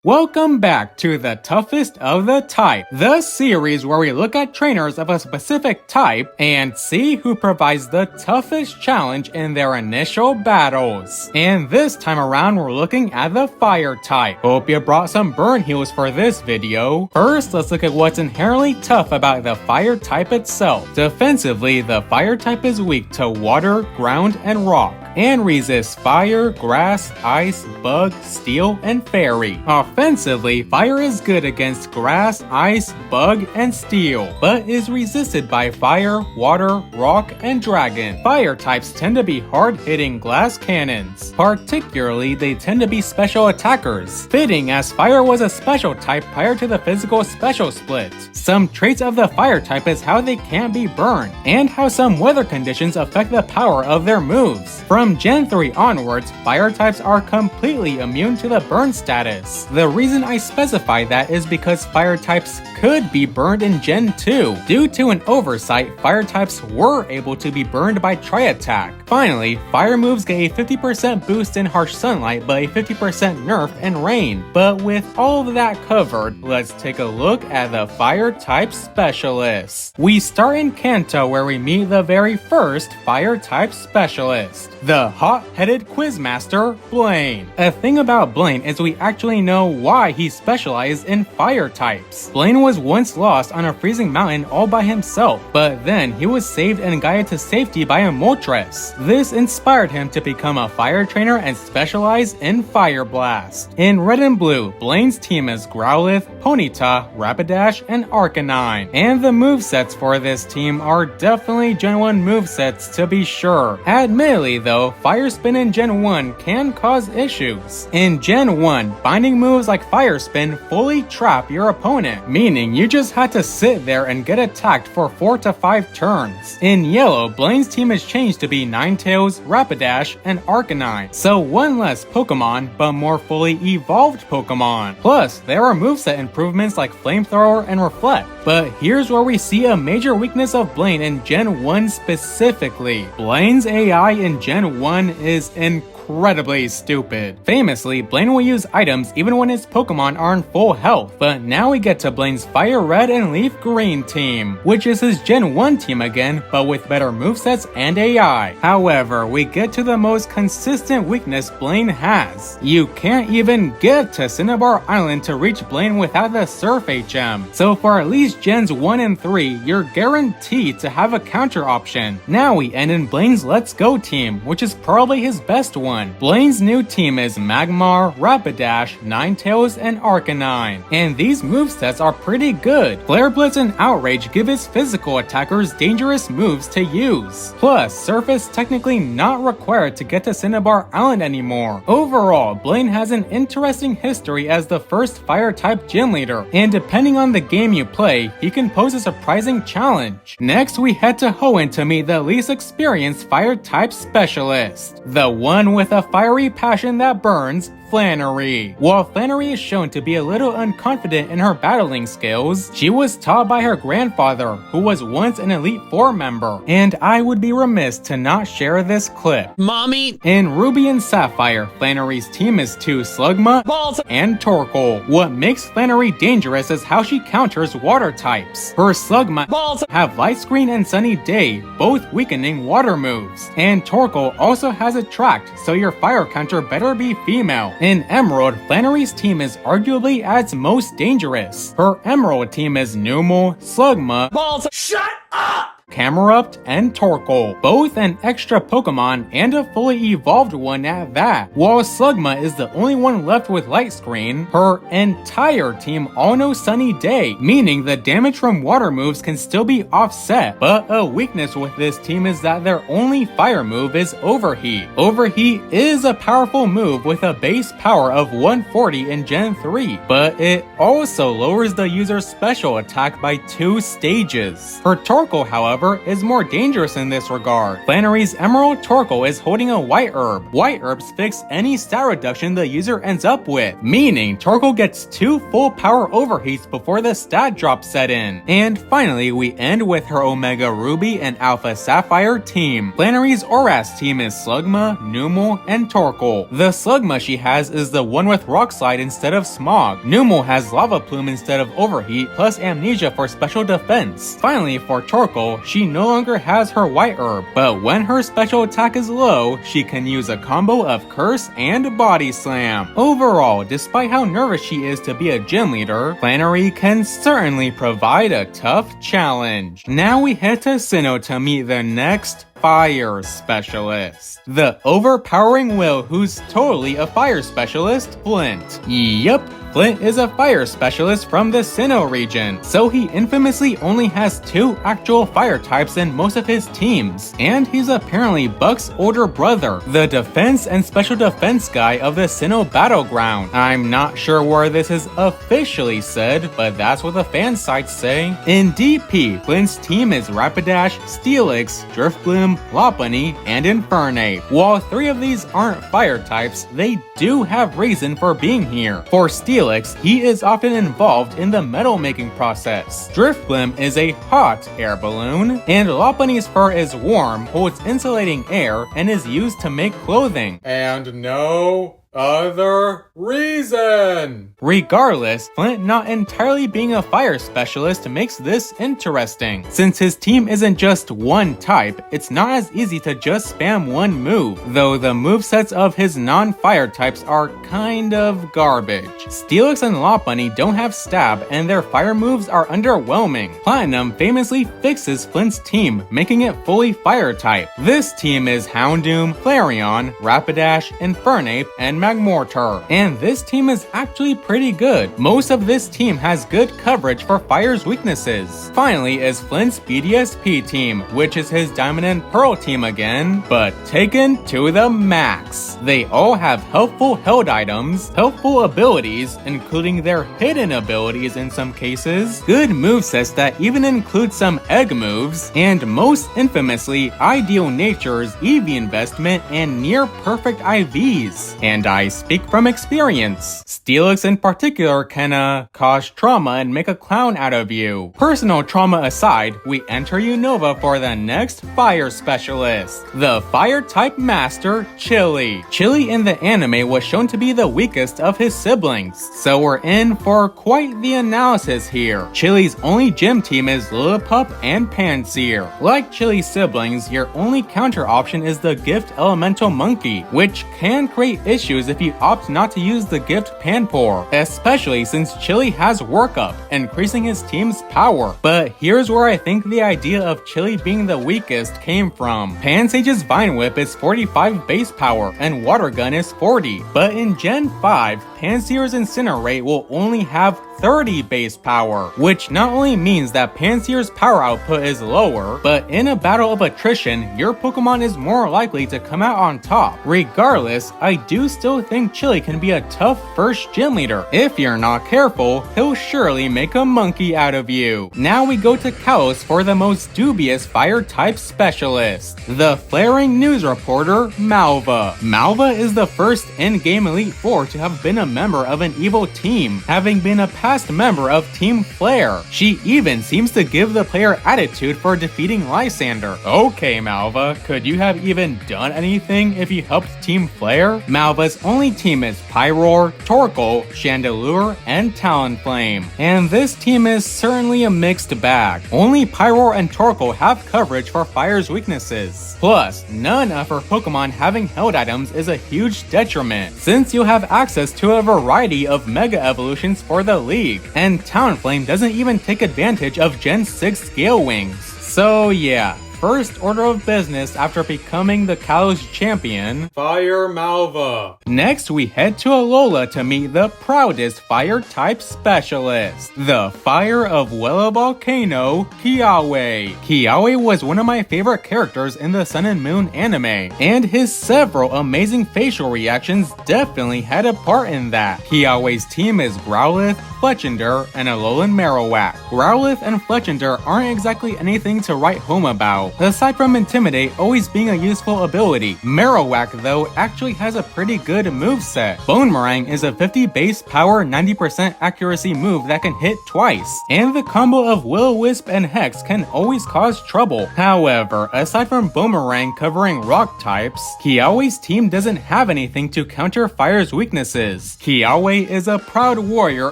Welcome back to the Toughest of the Type, the series where we look at trainers of a specific type and see who provides the toughest challenge in their initial battles. And this time around we're looking at the Fire type. Hope you brought some burn heals for this video. First, let's look at what's inherently tough about the Fire type itself. Defensively, the Fire type is weak to water, ground, and rock, and resists fire, grass, ice, bug, steel, and fairy. Offensively, fire is good against grass, ice, bug, and steel, but is resisted by fire, water, rock, and dragon. Fire types tend to be hard-hitting glass cannons. Particularly, they tend to be special attackers, fitting as fire was a special type prior to the physical special split. Some traits of the fire type is how they can't be burned, and how some weather conditions affect the power of their moves. From Gen 3 onwards, fire types are completely immune to the burn status. The reason I specify that is because fire types could be burned in Gen 2. Due to an oversight, fire types were able to be burned by Tri-Attack. Finally, fire moves get a 50% boost in harsh sunlight but a 50% nerf in rain. But with all of that covered, let's take a look at the fire type specialists. We start in Kanto where we meet the very first fire type specialist, the hot-headed quizmaster Blaine. A thing about Blaine is we actually know why he specialized in fire types. Blaine was once lost on a freezing mountain all by himself, but then he was saved and guided to safety by a Moltres. This inspired him to become a fire trainer and specialize in Fire Blast. In Red and Blue, Blaine's team is Growlithe, Ponyta, Rapidash, and Arcanine, and the movesets for this team are definitely Gen 1 movesets to be sure. Admittedly though, Fire Spin in Gen 1 can cause issues. In Gen 1, binding moves like Fire Spin fully trap your opponent, meaning you just had to sit there and get attacked for 4 to 5 turns. In Yellow, Blaine's team is changed to be Ninetales, Rapidash, and Arcanine, so one less Pokemon, but more fully evolved Pokemon. Plus, there are moveset improvements like Flamethrower and Reflect. But here's where we see a major weakness of Blaine in Gen 1 specifically. Blaine's AI in Gen 1 is incredibly stupid. Famously, Blaine will use items even when his Pokemon are in full health, but now we get to Blaine's Fire Red and Leaf Green team, which is his Gen 1 team again, but with better movesets and AI. However, we get to the most consistent weakness Blaine has. You can't even get to Cinnabar Island to reach Blaine without the Surf HM, so for at least Gens 1 and 3, you're guaranteed to have a counter option. Now we end in Blaine's Let's Go team, which is probably his best one. Blaine's new team is Magmar, Rapidash, Ninetales, and Arcanine, and these movesets are pretty good. Flare Blitz and Outrage give his physical attackers dangerous moves to use. Plus, Surf is technically not required to get to Cinnabar Island anymore. Overall, Blaine has an interesting history as the first Fire-type gym leader, and depending on the game you play, he can pose a surprising challenge. Next, we head to Hoenn to meet the least experienced Fire-type specialist, the one with a fiery passion that burns, Flannery. While Flannery is shown to be a little unconfident in her battling skills, she was taught by her grandfather, who was once an Elite Four member, and I would be remiss to not share this clip. Mommy! In Ruby and Sapphire, Flannery's team is 2 Slugma Balls. and Torkoal. What makes Flannery dangerous is how she counters water types. Her Slugma Balls. have Light Screen and Sunny Day, both weakening water moves, and Torkoal also has Attract, so your fire counter better be female. In Emerald, Flannery's team is arguably at its most dangerous. Her Emerald team is Numel, Slugma, Balls. Shut up! Camerupt, and Torkoal, both an extra Pokemon and a fully evolved one at that. While Slugma is the only one left with Light Screen, her entire team all know Sunny Day, meaning the damage from water moves can still be offset. But a weakness with this team is that their only fire move is Overheat. Overheat is a powerful move with a base power of 140 in Gen 3, but it also lowers the user's special attack by 2 stages. For Torkoal, however, however, is more dangerous in this regard. Flannery's Emerald Torkoal is holding a White Herb. White Herbs fix any stat reduction the user ends up with, meaning Torkoal gets 2 full power overheats before the stat drop set in. And finally, we end with her Omega Ruby and Alpha Sapphire team. Flannery's Oras team is Slugma, Numel, and Torkoal. The Slugma she has is the one with Rock Slide instead of Smog. Numel has Lava Plume instead of Overheat, plus Amnesia for special defense. Finally, for Torkoal, she no longer has her White Herb, but when her special attack is low, she can use a combo of Curse and Body Slam. Overall, despite how nervous she is to be a gym leader, Flannery can certainly provide a tough challenge. Now we head to Sinnoh to meet the next fire specialist. The overpowering Will who's totally a fire specialist, Flint. Yup. Flint is a fire specialist from the Sinnoh region, so he infamously only has 2 actual fire types in most of his teams, and he's apparently Buck's older brother, the defense and special defense guy of the Sinnoh battleground. I'm not sure where this is officially said, but that's what the fan sites say. In DP, Flint's team is Rapidash, Steelix, Driftbloom, Lopunny, and Infernape. While 3 of these aren't fire types, they do have reason for being here. For Steelix, he is often involved in the metal making process. Driftbloom is a hot air balloon, and Lopunny's fur is warm, holds insulating air, and is used to make clothing. And no other reason. Regardless, Flint not entirely being a fire specialist makes this interesting. Since his team isn't just one type, it's not as easy to just spam one move, though the movesets of his non-fire types are kind of garbage. Steelix and Lopunny don't have stab, and their fire moves are underwhelming. Platinum famously fixes Flint's team, making it fully fire type. This team is Houndoom, Flareon, Rapidash, Infernape, and Magmortar, and this team is actually pretty good. Most of this team has good coverage for fire's weaknesses. Finally is Flint's BDSP team, which is his Diamond and Pearl team again, but taken to the max. They all have helpful held items, helpful abilities, including their hidden abilities in some cases, good movesets that even include some egg moves, and most infamously, Ideal Nature's EV investment and near perfect IVs. And I speak from experience. Steelix in particular can cause trauma and make a clown out of you. Personal trauma aside, we enter Unova for the next fire specialist, the fire type master, Chili. Chili in the anime was shown to be the weakest of his siblings, so we're in for quite the analysis here. Chili's only gym team is Lillipup and Pansear. Like Chili's siblings, your only counter option is the gift Elemental Monkey, which can create issues if you opt not to use the gift Panpour, especially since Chili has Workup, increasing his team's power. But here's where I think the idea of Chili being the weakest came from. Pansage's Vine Whip is 45 base power, and Water Gun is 40, but in Gen 5, Pansear's Incinerate will only have 30 base power, which not only means that Pansear's power output is lower, but in a battle of attrition, your Pokemon is more likely to come out on top. Regardless, I do still think Chili can be a tough first gym leader. If you're not careful, he'll surely make a monkey out of you. Now we go to Kalos for the most dubious fire type specialist, the flaring news reporter, Malva. Malva is the first in-game Elite Four to have been a member of an evil team, having been a past member of Team Flare. She even seems to give the player attitude for defeating Lysander. Okay, Malva, could you have even done anything if you helped Team Flare? Malva's only team is Pyroar, Torkoal, Chandelure, and Talonflame. And this team is certainly a mixed bag. Only Pyroar and Torkoal have coverage for fire's weaknesses. Plus, none of her Pokemon having held items is a huge detriment, since you'll have access to a variety of Mega Evolutions for the league, and Talonflame doesn't even take advantage of Gen 6 Scale Wings. So yeah, first order of business after becoming the Kalos champion, Fire Malva. Next, we head to Alola to meet the proudest fire-type specialist, the Fire of Wela Volcano, Kiawe. Kiawe was one of my favorite characters in the Sun and Moon anime, and his several amazing facial reactions definitely had a part in that. Kiawe's team is Growlithe, Fletchinder, and Alolan Marowak. Growlithe and Fletchinder aren't exactly anything to write home about, aside from Intimidate always being a useful ability. Marowak, though, actually has a pretty good moveset. Bonemerang is a 50 base power, 90% accuracy move that can hit twice, and the combo of Will-O-Wisp and Hex can always cause trouble. However, aside from Boomerang covering rock types, Kiawe's team doesn't have anything to counter Fire's weaknesses. Kiawe is a proud warrior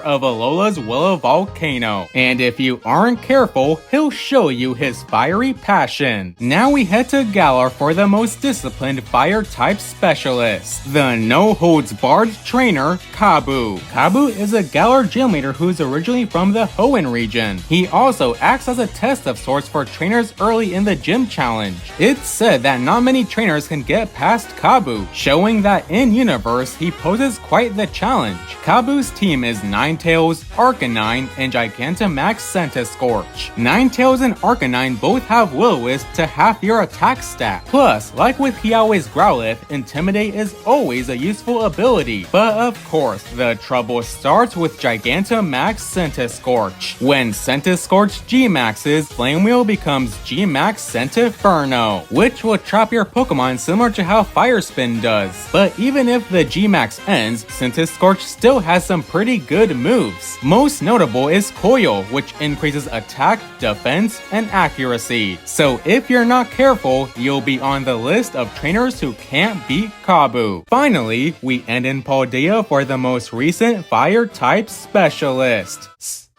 of Alola's Wela Volcano, and if you aren't careful, he'll show you his fiery passion. Now we head to Galar for the most disciplined fire-type specialist, the no-holds-barred trainer, Kabu. Kabu is a Galar gym leader who's originally from the Hoenn region. He also acts as a test of sorts for trainers early in the gym challenge. It's said that not many trainers can get past Kabu, showing that in-universe he poses quite the challenge. Kabu's team is Ninetales, Arcanine, and Gigantamax Centiskorch. Ninetales and Arcanine both have Will-O-Wisp to half your attack stat. Plus, like with Kiawe's Growlithe, Intimidate is always a useful ability. But of course, the trouble starts with Gigantamax Centiskorch. When Centiskorch G-maxes, Flame Wheel becomes G-Max Centiferno, which will chop your Pokemon similar to how Fire Spin does. But even if the G-Max ends, Centiskorch still has some pretty good moves. Most notable is Coil, which increases attack, defense, and accuracy. So if you're not careful, you'll be on the list of trainers who can't beat Kabu. Finally, we end in Paldea for the most recent fire-type specialist,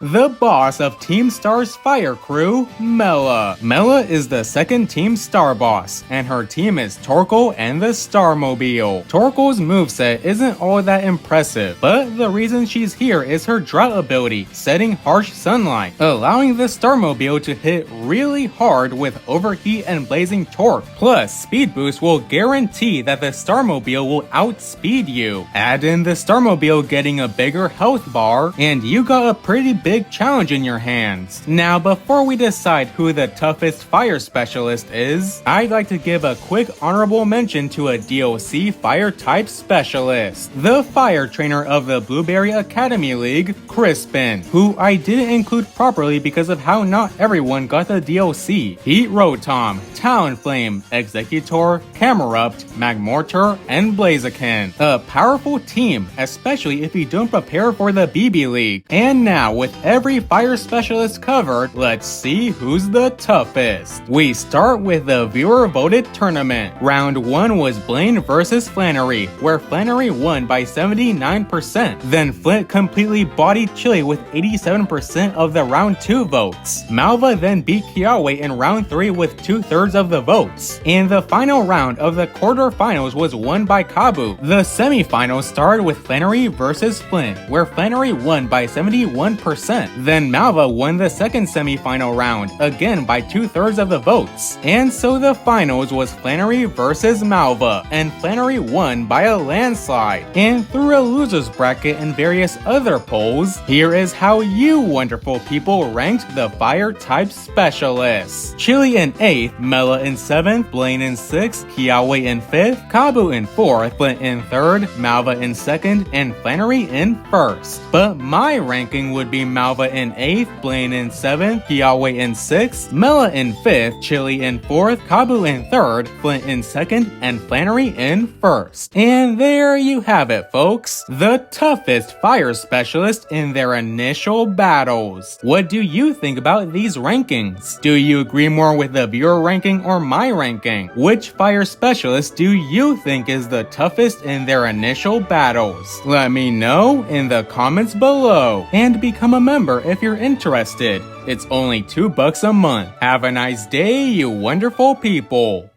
the boss of Team Star's fire crew, Mela. Mela is the second Team Star boss, and her team is Torkoal and the Starmobile. Torkoal's moveset isn't all that impressive, but the reason she's here is her drought ability, setting harsh sunlight, allowing the Starmobile to hit really hard with overheat and blazing torque. Plus, Speed Boost will guarantee that the Starmobile will outspeed you. Add in the Starmobile getting a bigger health bar, and you got a pretty big challenge in your hands. Now, before we decide who the toughest fire specialist is, I'd like to give a quick honorable mention to a DLC fire type specialist, the fire trainer of the Blueberry Academy League, Crispin, who I didn't include properly because of how not everyone got the DLC. Heat Rotom, Talonflame, Executor, Camerupt, Magmortar, and Blaziken. A powerful team, especially if you don't prepare for the BB League. And now, with every fire specialist covered, let's see who's the toughest. We start with the viewer-voted tournament. Round 1 was Blaine versus Flannery, where Flannery won by 79%. Then Flint completely bodied Chili with 87% of the round 2 votes. Malva then beat Kiawe in round 3 with 2/3 of the votes. And the final round of the quarterfinals was won by Kabu. The semifinals started with Flannery versus Flint, where Flannery won by 71%. Then Malva won the second semi-final round, again by 2/3 of the votes. And so the finals was Flannery versus Malva, and Flannery won by a landslide. And through a loser's bracket and various other polls, here is how you wonderful people ranked the fire-type specialists. Chili in 8th, Mela in 7th, Blaine in 6th, Kiawe in 5th, Kabu in 4th, Flint in 3rd, Malva in 2nd, and Flannery in 1st. But my ranking would be Malva in 8th, Blaine in 7th, Kiawe in 6th, Mela in 5th, Chili in 4th, Kabu in 3rd, Flint in 2nd, and Flannery in 1st. And there you have it, folks. The toughest fire specialist in their initial battles. What do you think about these rankings? Do you agree more with the viewer ranking or my ranking? Which fire specialist do you think is the toughest in their initial battles? Let me know in the comments below, and become a member if you're interested. It's only $2 a month. Have a nice day, you wonderful people.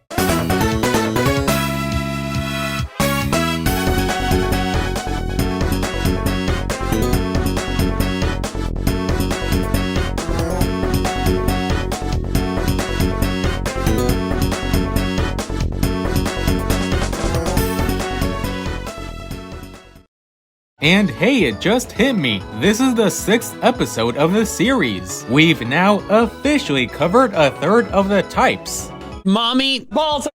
And hey, it just hit me. This is the 6th episode of the series. We've now officially covered a third of the types. Mommy, balls.